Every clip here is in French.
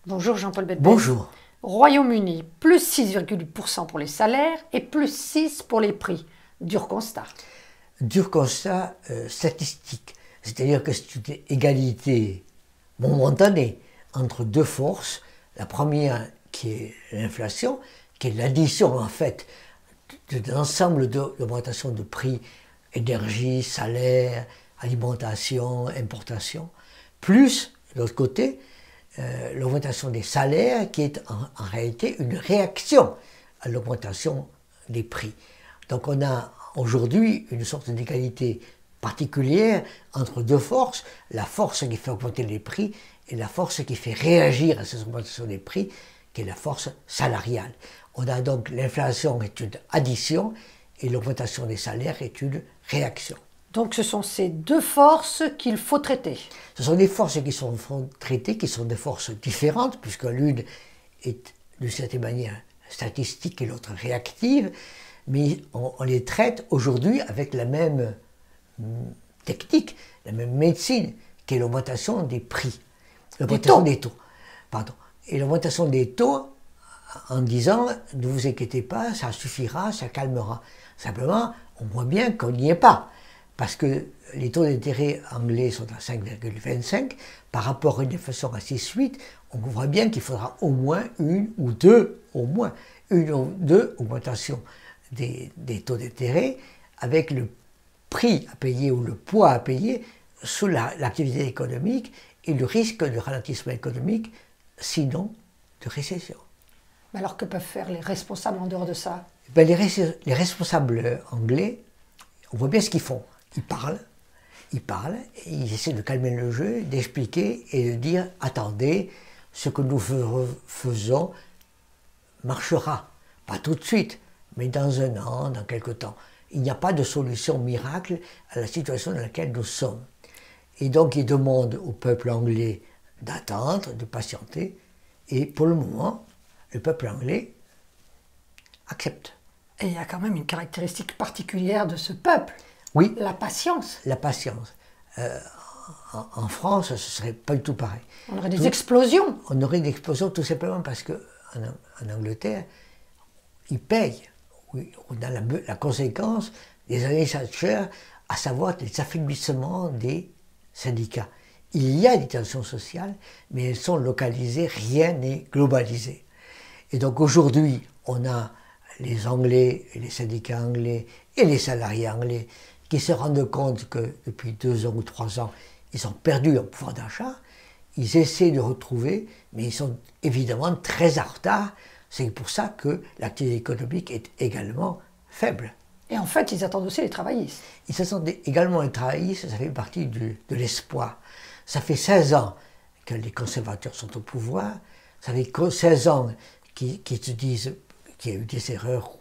Bonjour Jean-Paul Bedbez. Bonjour. Royaume-Uni, plus 6,8% pour les salaires et plus 6% pour les prix. Dur constat. Dur constat statistique. C'est-à-dire que c'est une égalité momentanée entre deux forces. La première qui est l'inflation, qui est l'addition en fait de l'ensemble de l'augmentation de prix, énergie, salaire, alimentation, importation, plus de l'autre côté, l'augmentation des salaires qui est en réalité une réaction à l'augmentation des prix. Donc on a aujourd'hui une sorte d'égalité particulière entre deux forces, la force qui fait augmenter les prix et la force qui fait réagir à ces augmentations des prix, qui est la force salariale. On a donc l'inflation est une addition et l'augmentation des salaires est une réaction. Donc ce sont ces deux forces qu'il faut traiter. Ce sont des forces qui sont traitées, qui sont des forces différentes, puisque l'une est d'une certaine manière statistique et l'autre réactive, mais on les traite aujourd'hui avec la même technique, la même médecine, qui est l'augmentation des prix, l'augmentation des taux. Pardon. Et l'augmentation des taux, en disant, ne vous inquiétez pas, ça suffira, ça calmera. Simplement, on voit bien qu'on n'y est pas. Parce que les taux d'intérêt anglais sont à 5,25, par rapport à une inflation à 6,8, on voit bien qu'il faudra au moins une ou deux augmentations des taux d'intérêt, avec le prix à payer ou le poids à payer sous l'activité économique et le risque de ralentissement économique, sinon de récession. Alors que peuvent faire les responsables en dehors de ça? Ben, les responsables anglais, on voit bien ce qu'ils font. Ils parlent, et ils essaient de calmer le jeu, d'expliquer et de dire « Attendez, ce que nous faisons marchera. Pas tout de suite, mais dans un an, dans quelque temps. Il n'y a pas de solution miracle à la situation dans laquelle nous sommes. » Et donc ils demandent au peuple anglais d'attendre, de patienter, et pour le moment, le peuple anglais accepte. Et il y a quand même une caractéristique particulière de ce peuple. Oui. La patience. La patience. En France, ce serait pas du tout pareil. On aurait des explosions. On aurait des explosions tout simplement parce qu'en Angleterre, ils payent. Oui, on a la conséquence des années Thatcher, à savoir les affaiblissements des syndicats. Il y a des tensions sociales, mais elles sont localisées, rien n'est globalisé. Et donc aujourd'hui, on a les Anglais, et les syndicats anglais et les salariés anglais qui se rendent compte que depuis 2 ans ou 3 ans, ils ont perdu en pouvoir d'achat. Ils essaient de retrouver, mais ils sont évidemment très en retard. C'est pour ça que l'activité économique est également faible. Et en fait, ils attendent aussi les travaillistes. Ils attendent également les travaillistes, ça fait partie de l'espoir. Ça fait 16 ans que les conservateurs sont au pouvoir. Ça fait 16 ans qu'ils se disent qu'il y a eu des erreurs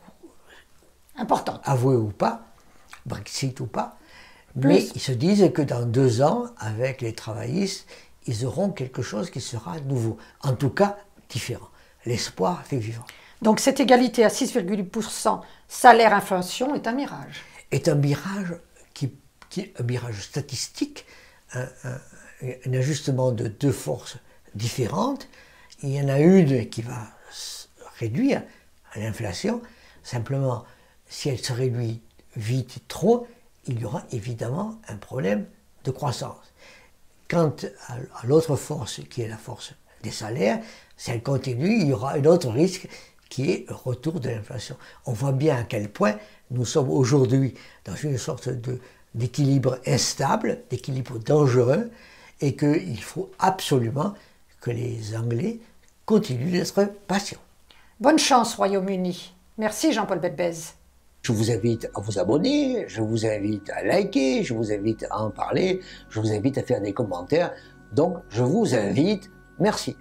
importantes, avouées ou pas, Brexit ou pas, mais ils se disent que dans 2 ans, avec les travaillistes, ils auront quelque chose qui sera nouveau, en tout cas différent. L'espoir fait vivre. Donc cette égalité à 6,8% salaire-inflation est un mirage. Est un mirage un mirage statistique, un ajustement de deux forces différentes. Il y en a une qui va réduire l'inflation. Simplement, si elle se réduit vite trop, il y aura évidemment un problème de croissance. Quant à l'autre force, qui est la force des salaires, si elle continue, il y aura un autre risque qui est le retour de l'inflation. On voit bien à quel point nous sommes aujourd'hui dans une sorte d'équilibre instable, d'équilibre dangereux, et qu'il faut absolument que les Anglais continuent d'être patients. Bonne chance, Royaume-Uni. Merci Jean-Paul Bedbez. Je vous invite à vous abonner, je vous invite à liker, je vous invite à en parler, je vous invite à faire des commentaires. Donc, je vous invite. Merci.